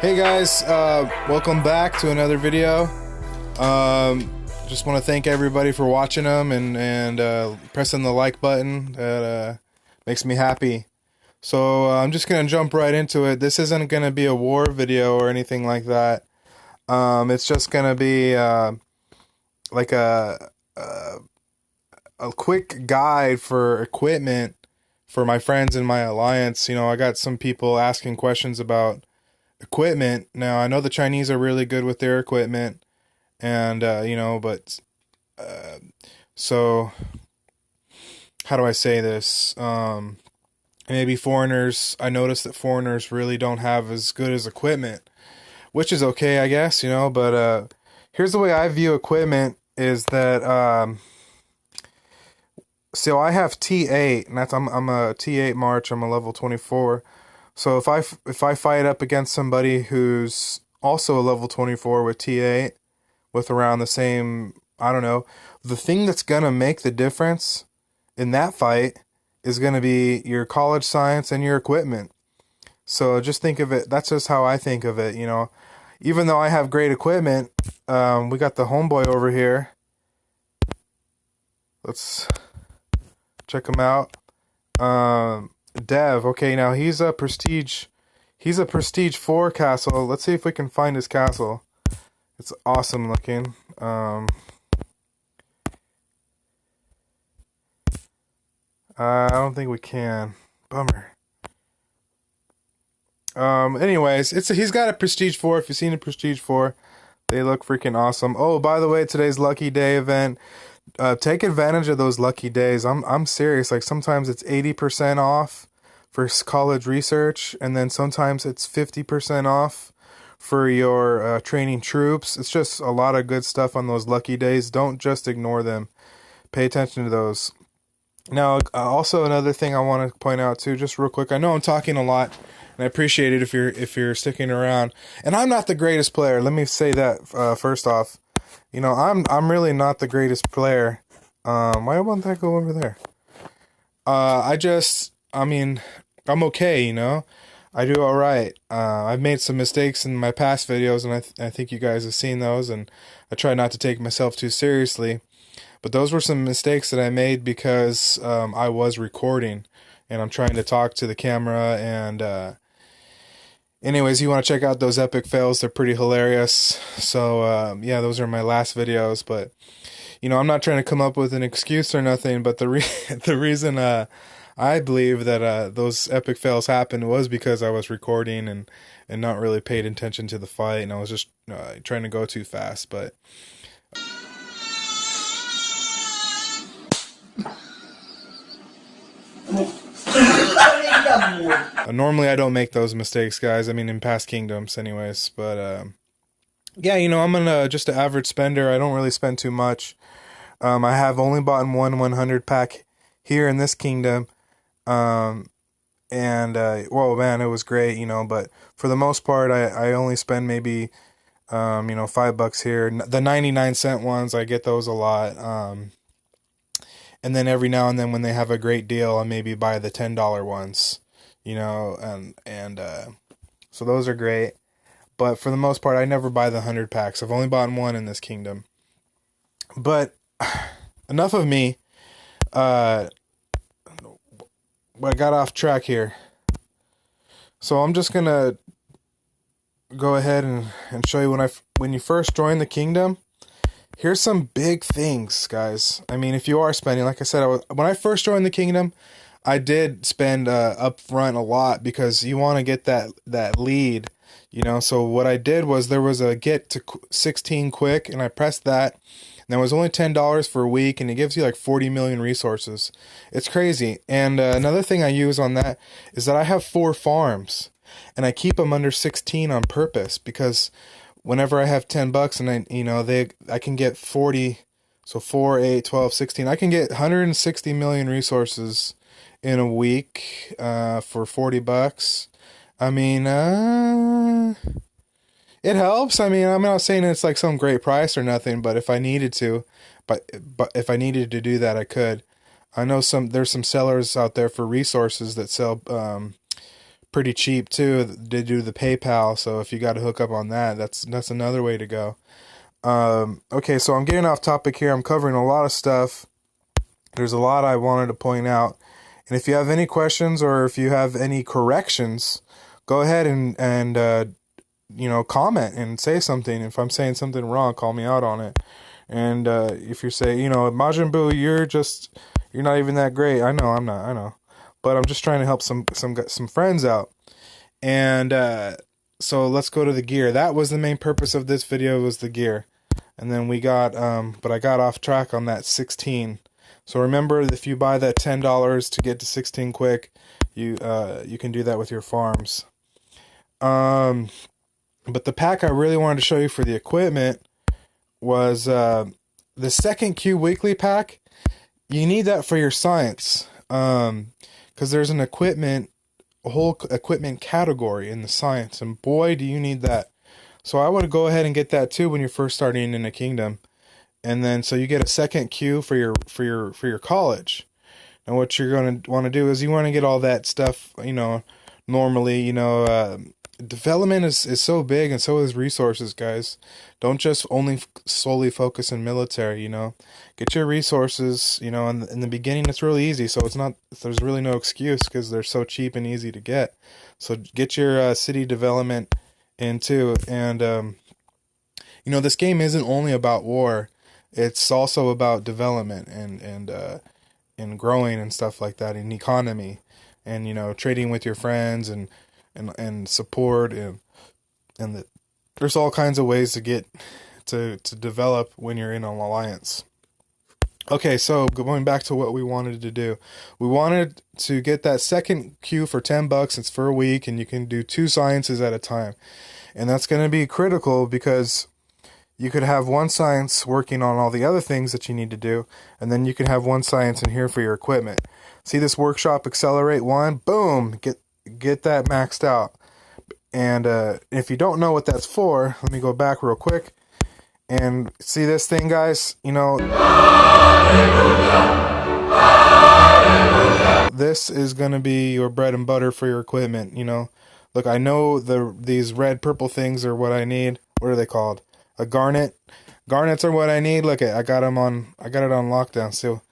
Hey guys, welcome back to another video. Just want to thank everybody for watching them and pressing the like button. That makes me happy. So I'm just gonna jump right into it. This isn't gonna be a war video or anything like that. It's just gonna be like a quick guide for equipment for my friends in my alliance. You know, I got some people asking questions about equipment. Now I know the Chinese are really good with their equipment, and you know, but so how do I say this? Maybe foreigners. I noticed that foreigners really don't have as good as equipment, which is okay, I guess, you know. But here's the way I view equipment: is that so I have T8, and that's I'm a T8 March. I'm a level 24. So if I fight up against somebody who's also a level 24 with T8, with around the same, I don't know, the thing that's gonna make the difference in that fight is gonna be your college science and your equipment. So just think of it. That's just how I think of it. You know, even though I have great equipment, we got the homeboy over here. Let's check him out. Dev. Okay, now he's a prestige 4 castle. Let's see if we can find his castle. It's awesome looking. I don't think we can. Bummer. Anyways, he's got a prestige 4. If you've seen a prestige 4, they look freaking awesome. Oh, by the way, today's lucky day event. Take advantage of those lucky days. I'm serious. Like sometimes it's 80% off for college research, and then sometimes it's 50% off for your training troops. It's just a lot of good stuff on those lucky days. Don't just ignore them. Pay attention to those. Now, also another thing I want to point out too, just real quick. I know I'm talking a lot, and I appreciate it if you're sticking around. And I'm not the greatest player. Let me say that first off. You know, I'm really not the greatest player. Why won't that go over there? I mean, I'm okay, you know. I do all right. I've made some mistakes in my past videos, and I think you guys have seen those, and I try not to take myself too seriously. But those were some mistakes that I made because I was recording, and I'm trying to talk to the camera, and anyways, you want to check out those epic fails. They're pretty hilarious. So, yeah, those are my last videos. But, you know, I'm not trying to come up with an excuse or nothing. But the reason I believe that those epic fails happened was because I was recording and not really paid attention to the fight. And I was just trying to go too fast. But normally I don't make those mistakes, guys. I mean, in past kingdoms anyways. But yeah, you know, I'm just an average spender. I don't really spend too much. I have only bought one 100 pack here in this kingdom. Whoa, man, it was great, you know. But for the most part, I only spend maybe you know, $5 here. The 99-cent ones, I get those a lot. And then every now and then when they have a great deal, I maybe buy the $10 ones, you know, and so those are great. But for the most part, I never buy the 100 packs. I've only bought one in this kingdom. But enough of me. I got off track here. So I'm just gonna go ahead and show you when you first join the kingdom. Here's some big things, guys. I mean, if you are spending, like I said, when I first joined the kingdom, I did spend up front a lot because you want to get that lead, you know. So what I did was there was a get to 16 quick, and I pressed that. And that was only $10 for a week, and it gives you like 40 million resources. It's crazy. And another thing I use on that is that I have 4 farms, and I keep them under 16 on purpose because whenever I have $10 and I can get 40, so 4, 8, 12, 16. I can get 160 million resources in a week for $40. I mean, it helps. I mean, I'm not saying it's like some great price or nothing, but if I needed to, but if I needed to do that, I could. I know there's some sellers out there for resources that sell pretty cheap too. They do the PayPal, so if you got to hook up on that, that's another way to go. Okay, so I'm getting off topic here. I'm covering a lot of stuff. There's a lot I wanted to point out. And if you have any questions or if you have any corrections, go ahead and comment and say something. If I'm saying something wrong, call me out on it. And if you say, Majin Buu, you're not even that great. I know I'm not. I know, but I'm just trying to help some friends out. And so let's go to the gear. That was the main purpose of this video, was the gear. And then we got, but I got off track on that 16. So remember, if you buy that $10 to get to 16 quick, you can do that with your farms. But the pack I really wanted to show you for the equipment was the second Q weekly pack. You need that for your science, because there's a whole equipment category in the science, and boy, do you need that. So I would go ahead and get that too when you're first starting in a kingdom. And then so you get a second queue for your college. And what you're going to want to do is you want to get all that stuff, normally, development is so big, and so is resources, guys. Don't just solely focus in military, Get your resources, in the beginning it's really easy, so there's really no excuse because they're so cheap and easy to get. So get your city development in too. And, this game isn't only about war. It's also about development and growing and stuff like that, and economy, and trading with your friends and support and there's all kinds of ways to get to develop when you're in an alliance. Okay, so going back to what we wanted to do, we wanted to get that second queue for $10. It's for a week, and you can do 2 sciences at a time, and that's going to be critical because you could have one science working on all the other things that you need to do, and then you can have one science in here for your equipment. See this workshop accelerate 1? Boom! Get that maxed out. And if you don't know what that's for, let me go back real quick. And see this thing, guys? This is going to be your bread and butter for your equipment, Look, I know these red purple things are what I need. What are they called? A garnet. Garnets are what I need. Look, I got it on lockdown. So,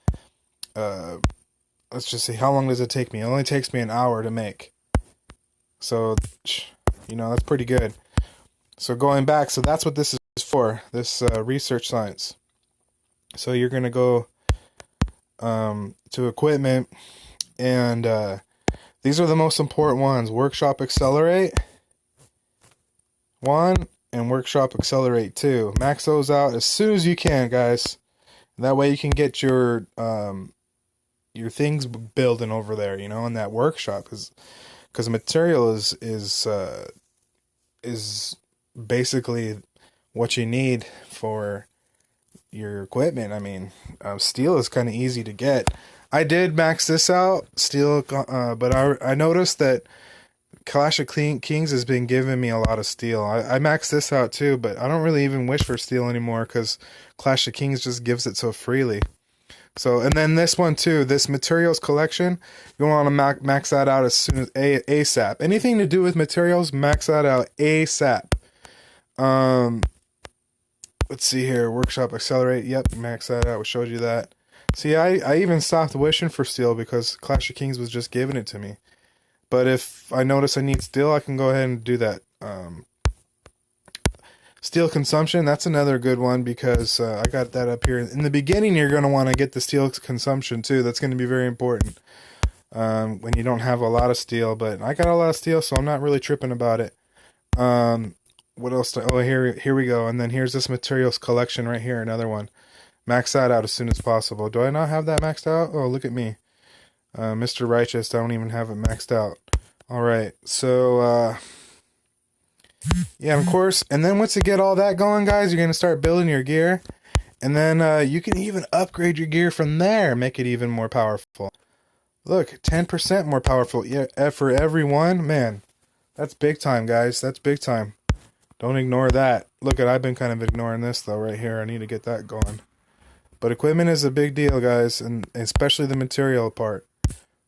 let's just see. How long does it take me? It only takes me an hour to make. So, that's pretty good. So going back, so that's what this is for. This research science. So you're gonna go to equipment, and these are the most important ones. Workshop Accelerate 1. And Workshop Accelerate 2. Max those out as soon as you can, guys. That way you can get your things building over there, in that workshop, because material is basically what you need for your equipment. I mean, steel is kind of easy to get. I did max this out, steel, but I noticed that Clash of Kings has been giving me a lot of steel. I maxed this out too, but I don't really even wish for steel anymore because Clash of Kings just gives it so freely. So, and then this one too, this materials collection, you want to max that out as soon as ASAP. Anything to do with materials, max that out ASAP. Let's see here, Workshop Accelerate. Yep, max that out. We showed you that. See, I even stopped wishing for steel because Clash of Kings was just giving it to me. But if I notice I need steel, I can go ahead and do that. Steel consumption, that's another good one because I got that up here. In the beginning, you're going to want to get the steel consumption too. That's going to be very important when you don't have a lot of steel. But I got a lot of steel, so I'm not really tripping about it. What else? Here we go. And then here's this materials collection right here, another one. Max that out as soon as possible. Do I not have that maxed out? Oh, look at me. Mr. Righteous, I don't even have it maxed out. Alright, so, yeah, of course. And then once you get all that going, guys, you're going to start building your gear. And then you can even upgrade your gear from there, make it even more powerful. Look, 10% more powerful. Yeah, for every one, man, that's big time, guys. That's big time. Don't ignore that. Look, I've been kind of ignoring this, though, right here. I need to get that going. But equipment is a big deal, guys, and especially the material part.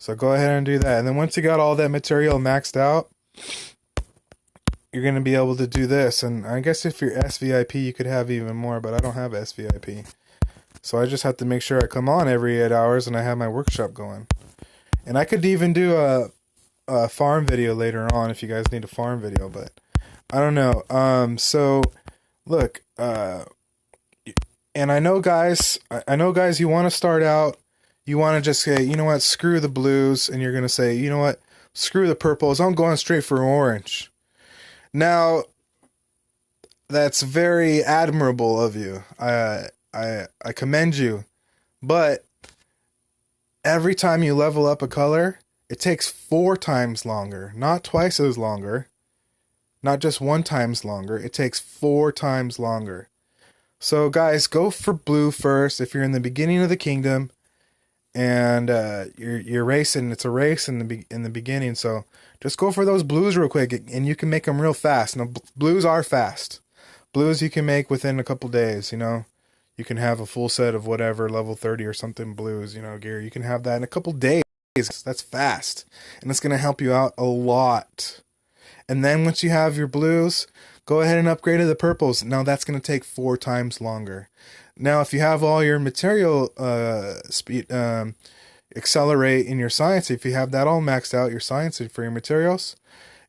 So go ahead and do that. And then once you got all that material maxed out, you're going to be able to do this. And I guess if you're SVIP, you could have even more, but I don't have SVIP. So I just have to make sure I come on every 8 hours and I have my workshop going. And I could even do a farm video later on if you guys need a farm video, but I don't know. So look, and I know guys, you want to start out, you want to just say, you know what, screw the blues, and you're going to say, you know what, screw the purples, I'm going straight for orange. Now, that's very admirable of you. I commend you. But every time you level up a color, it takes 4 times longer, not twice as longer, not just 1 times longer. It takes 4 times longer. So guys, go for blue first if you're in the beginning of the kingdom, and you're racing. It's a race in the beginning, so just go for those blues real quick, and you can make them real fast. Now, blues are fast. Blues you can make within a couple days. You know, you can have a full set of whatever level 30 or something blues. You know, gear. You can have that in a couple days. That's fast, and it's gonna help you out a lot. And then once you have your blues, go ahead and upgrade to the purples. Now that's going to take 4 times longer. Now if you have all your material speed accelerate in your science, if you have that all maxed out, your science for your materials,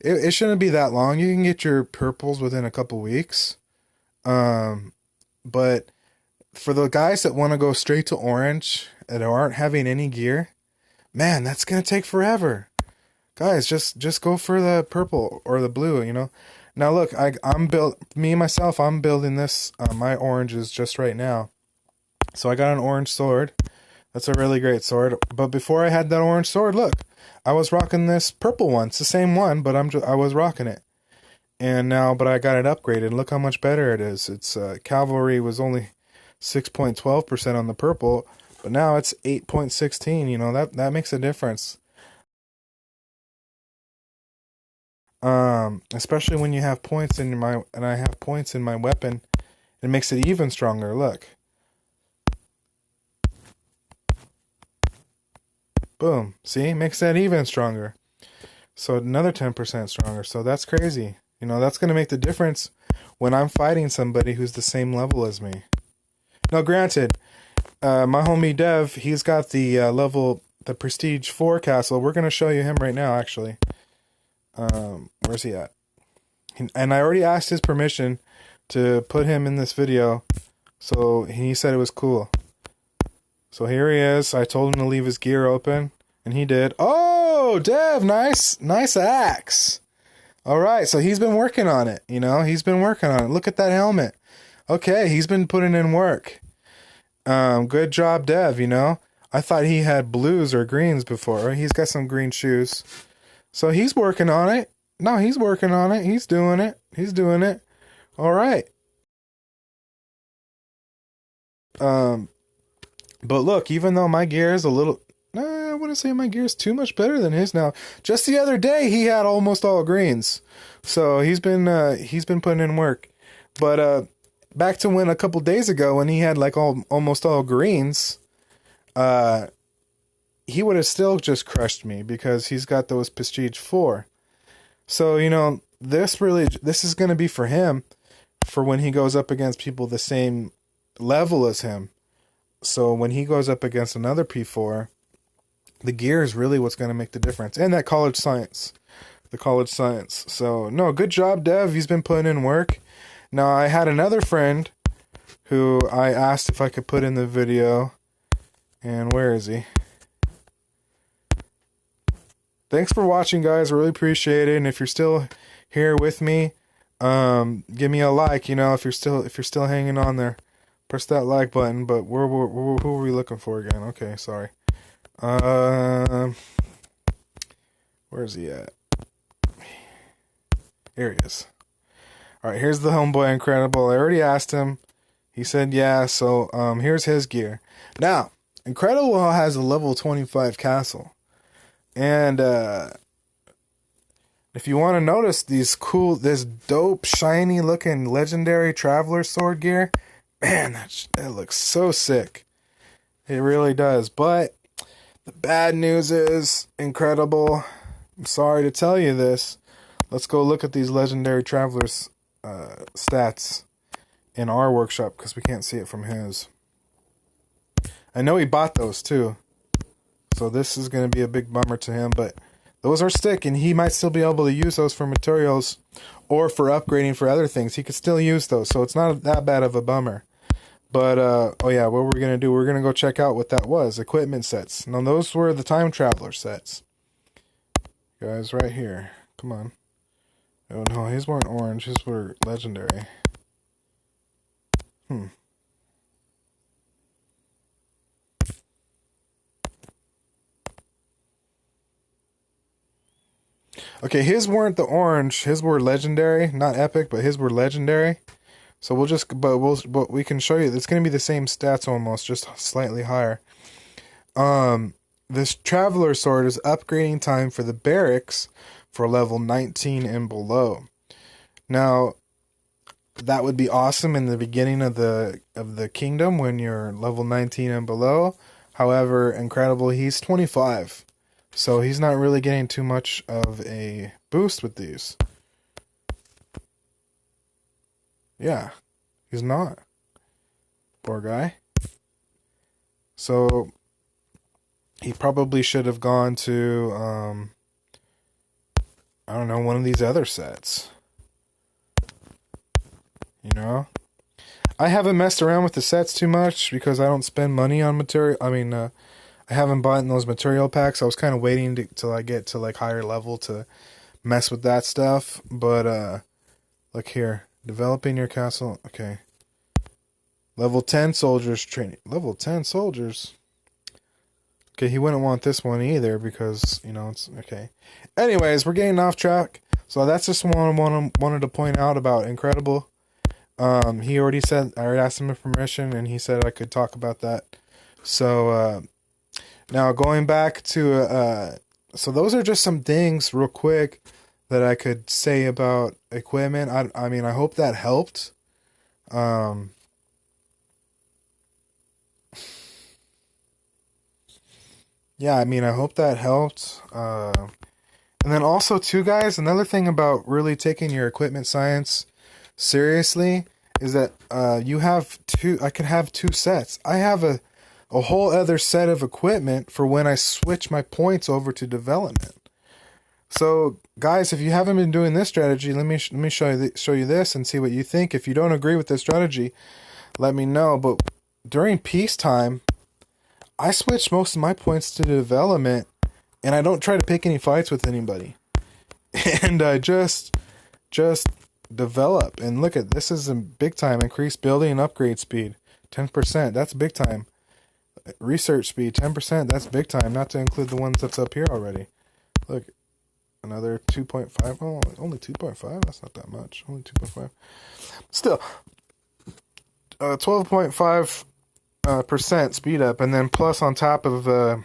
it shouldn't be that long. You can get your purples within a couple weeks. But for the guys that want to go straight to orange and aren't having any gear, man, that's going to take forever. Guys, just go for the purple or the blue, you know. Now look, I'm building this, my oranges just right now. So I got an orange sword. That's a really great sword. But before I had that orange sword, look, I was rocking this purple one. It's the same one, but I was rocking it. And now, but I got it upgraded. Look how much better it is. It's cavalry was only 6.12% on the purple, but now it's 8.16. You know, that makes a difference. Especially when you have points in I have points in my weapon, it makes it even stronger. Look. Boom. See? It makes that even stronger. So another 10% stronger. So that's crazy. You know, that's going to make the difference when I'm fighting somebody who's the same level as me. Now, granted, my homie Dev, he's got the the Prestige 4 castle. We're going to show you him right now, actually. Where's he at? And I already asked his permission to put him in this video, so he said it was cool. So here he is. I told him to leave his gear open, and he did. Oh, Dev, nice axe. All right, so he's been working on it. You know, he's been working on it. Look at that helmet. Okay, he's been putting in work. Good job, Dev. You know, I thought he had blues or greens before. He's got some green shoes. So he's working on it. No, he's working on it. He's doing it. He's doing it. All right. But look, even though my gear is a little, I wouldn't say my gear is too much better than his now. Just the other day, he had almost all greens. So he's been putting in work. But back to when a couple days ago when he had like almost all greens, he would have still just crushed me because he's got those Prestige 4. So, you know, this is going to be for him for when he goes up against people the same level as him. So when he goes up against another P4, the gear is really what's going to make the difference. And that college science. The college science. So, no, good job, Dev. He's been putting in work. Now, I had another friend who I asked if I could put in the video. And where is he? Thanks for watching, guys. I really appreciate it. And if you're still here with me, give me a like. You know, if you're still hanging on there, press that like button. But who are we looking for again? Okay, sorry. Where's he at? Here he is. All right, here's the homeboy Incredible. I already asked him. He said yeah. So here's his gear. Now, Incredible has a level 25 castle. And if you want to notice this dope, shiny looking legendary traveler sword gear, man, that looks so sick. It really does. But The bad news is, incredible. I'm sorry to tell you this. Let's go look at these legendary travelers stats in our workshop because we can't see it from his. I know he bought those too. So this is going to be a big bummer to him, but those are stick, and he might still be able to use those for materials or for upgrading for other things. He could still use those, so it's not that bad of a bummer. But, oh yeah, what we're going to do, we're going to go check out what that was. Equipment sets. Now, those were the time traveler sets. Guys, right here. Come on. Oh no, his weren't orange. His were legendary. Okay, his weren't the orange. His were legendary, not epic, but his were legendary. So but we can show you. It's going to be the same stats almost, just slightly higher. This traveler sword is upgrading time for the barracks for level 19 and below. Now, that would be awesome in the beginning of the kingdom when you're level 19 and below. However, incredible, he's 25. So he's not really getting too much of a boost with these. Yeah, he's not. Poor guy. So he probably should have gone to, I don't know, one of these other sets. You know? I haven't messed around with the sets too much because I don't spend money on material. I haven't bought those material packs. I was kind of waiting till I get to like higher level to mess with that stuff. But look here, developing your castle. Okay, level 10 soldiers training. Level 10 soldiers. Okay, he wouldn't want this one either because it's okay. Anyways, we're getting off track. So that's just one I wanted to point out about Incredible. He already said I already asked him for permission, and he said I could talk about that. So. Now, going back to, so those are just some things real quick that I could say about equipment. I mean, I hope that helped. Yeah, I mean, I hope that helped. And then also, too, guys, another thing about really taking your equipment science seriously is that I could have two sets. I have a whole other set of equipment for when I switch my points over to development. So, guys, if you haven't been doing this strategy, let me show you this and see what you think. If you don't agree with this strategy, let me know. But during peacetime, I switch most of my points to development, and I don't try to pick any fights with anybody. And I just develop. And look at this is a big time increased building and upgrade speed, 10%. That's big time. Research speed 10%, that's big time, not to include the ones that's up here already. Look, another 2.5. Oh, only 2.5, that's not that much. Only 2.5. Still 12.5% speed up, and then plus on top of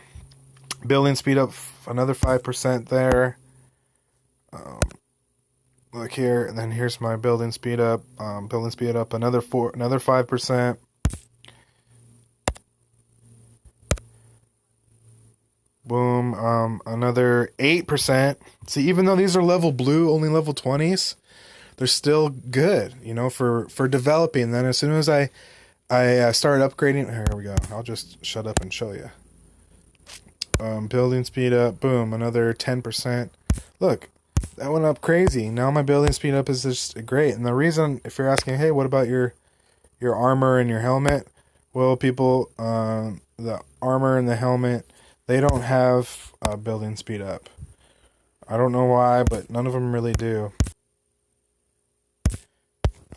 building speed up another 5% there. Look here, and then here's my building speed up another 5%. Boom, another 8%. See, even though these are level blue, only level 20s, they're still good, for developing. Then as soon as I start upgrading, here we go. I'll just shut up and show you. Building speed up, boom, another 10%. Look, that went up crazy. Now my building speed up is just great. And the reason, if you're asking, hey, what about your armor and your helmet? Well, people, the armor and the helmet, they don't have building speed up. I don't know why, but none of them really do.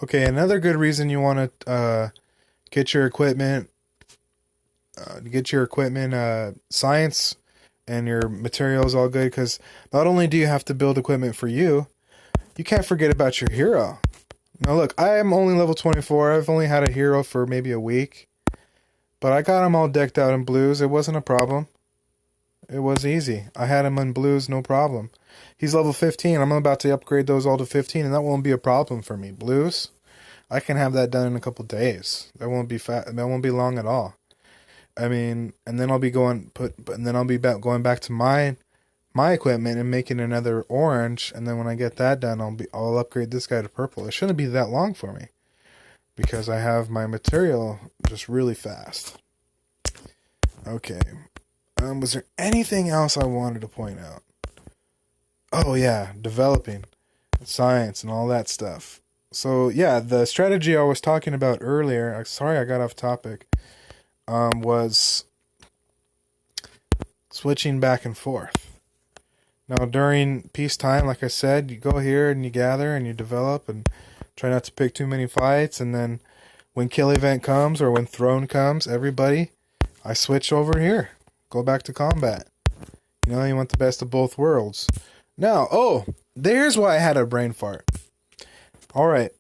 Okay, another good reason you want to get your equipment science and your materials all good, because not only do you have to build equipment for you, you can't forget about your hero. Now look, I am only level 24. I've only had a hero for maybe a week, but I got him all decked out in blues. It wasn't a problem. It was easy. I had him in blues, no problem. He's level 15. I'm about to upgrade those all to 15, and that won't be a problem for me. Blues, I can have that done in a couple days. That won't be long at all. I mean, and then I'll be going back to my equipment and making another orange, and then when I get that done, I'll upgrade this guy to purple. It shouldn't be that long for me because I have my material just really fast. Okay. Was there anything else I wanted to point out? Oh yeah, developing science and all that stuff. So yeah, the strategy I was talking about earlier, sorry I got off topic, was switching back and forth. Now during peacetime, like I said, you go here and you gather and you develop and try not to pick too many fights, and then when kill event comes or when throne comes, everybody, I switch over here. Go back to combat. You know, you want the best of both worlds. Now, there's why I had a brain fart. Alright,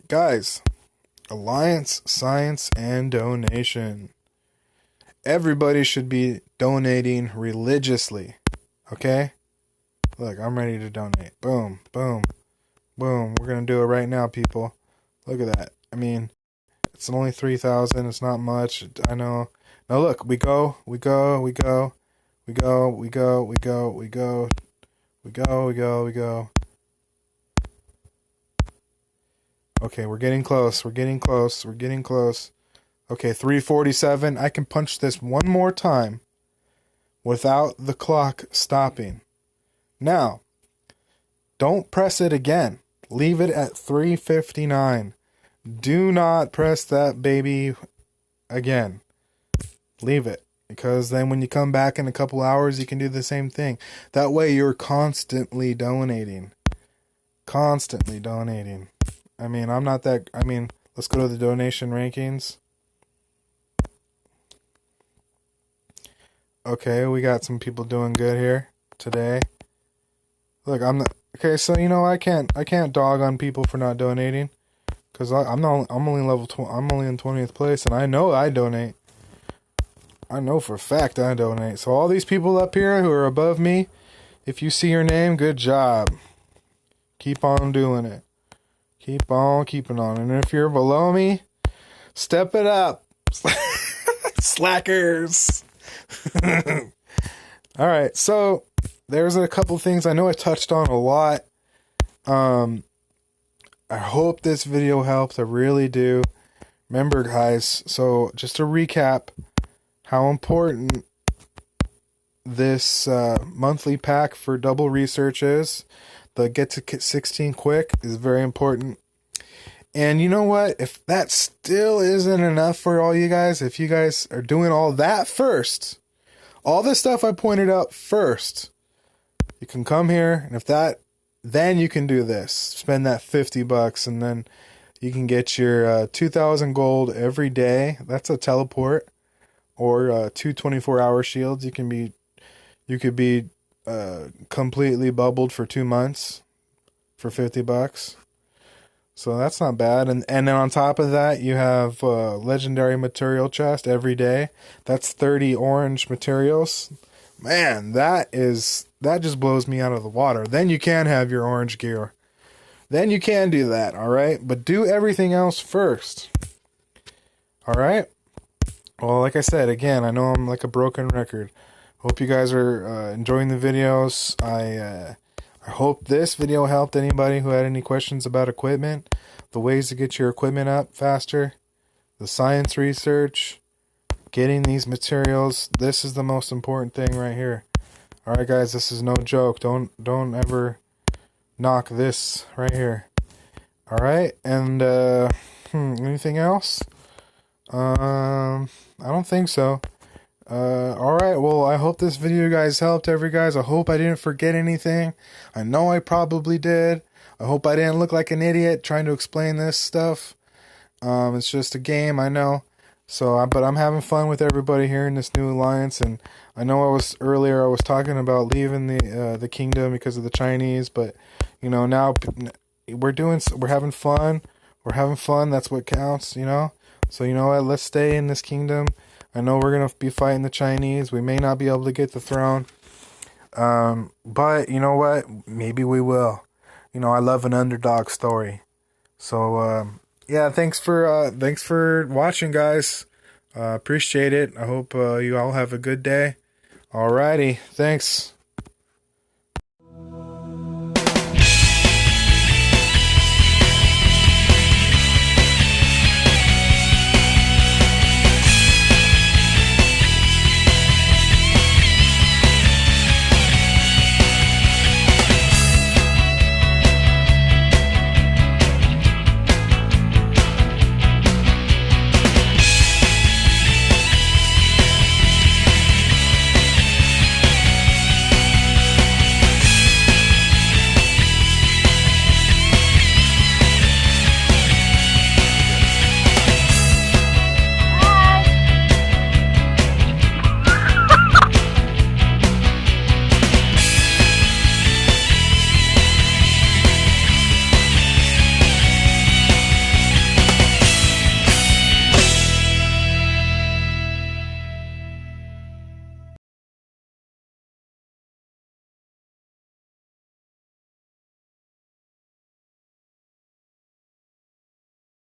guys. Alliance, science, and donation. Everybody should be donating religiously. Okay? Look, I'm ready to donate. Boom, boom, boom. We're going to do it right now, people. Look at that. I mean, it's only 3,000. It's not much. I know. Now look, we go. Okay, we're getting close. Okay, 347. I can punch this one more time without the clock stopping. Now, don't press it again. Leave it at 359. Do not press that baby again. Leave it. Because then when you come back in a couple hours, you can do the same thing. That way you're constantly donating. I mean, let's go to the donation rankings. Okay, we got some people doing good here today. Look, okay, so you know I can't dog on people for not donating, cuz I'm only I'm only in 20th place, and I know I donate. I know for a fact I donate. So all these people up here who are above me, if you see your name, good job. Keep on doing it. Keep on keeping on. And if you're below me, step it up. Slackers. All right, so there's a couple things I know I touched on a lot. I hope this video helped. I really do. Remember, guys, so just to recap how important this monthly pack for double research is. The get to 16 quick is very important. And you know what? If that still isn't enough for all you guys, if you guys are doing all that first, all this stuff I pointed out first, you can come here, and then you can do this. Spend that $50, and then you can get your 2,000 gold every day. That's a teleport, or 2 24-hour shields. You could be completely bubbled for 2 months for $50. So that's not bad. And then on top of that, you have legendary material chest every day. That's 30 orange materials. Man, that just blows me out of the water. Then you can have your orange gear. Then you can do that, all right? But do everything else first. All right? Well, like I said, again, I know I'm like a broken record. Hope you guys are enjoying the videos. I hope this video helped anybody who had any questions about equipment, the ways to get your equipment up faster, the science research, getting these materials. This is the most important thing right here. All right, guys, this is no joke. Don't ever knock this right here. All right, and anything else? I don't think so. Alright, well, I hope this video, guys, helped guys. I hope I didn't forget anything. I know I probably did. I hope I didn't look like an idiot trying to explain this stuff. It's just a game, I know. But I'm having fun with everybody here in this new alliance, and I know I was talking about leaving the kingdom because of the Chinese, but, you know, now we're having fun. We're having fun, that's what counts, you know? So, you know what, let's stay in this kingdom. I know we're going to be fighting the Chinese. We may not be able to get the throne. But you know what? Maybe we will. You know, I love an underdog story. So, yeah, thanks for watching, guys. Appreciate it. I hope you all have a good day. Alrighty, thanks.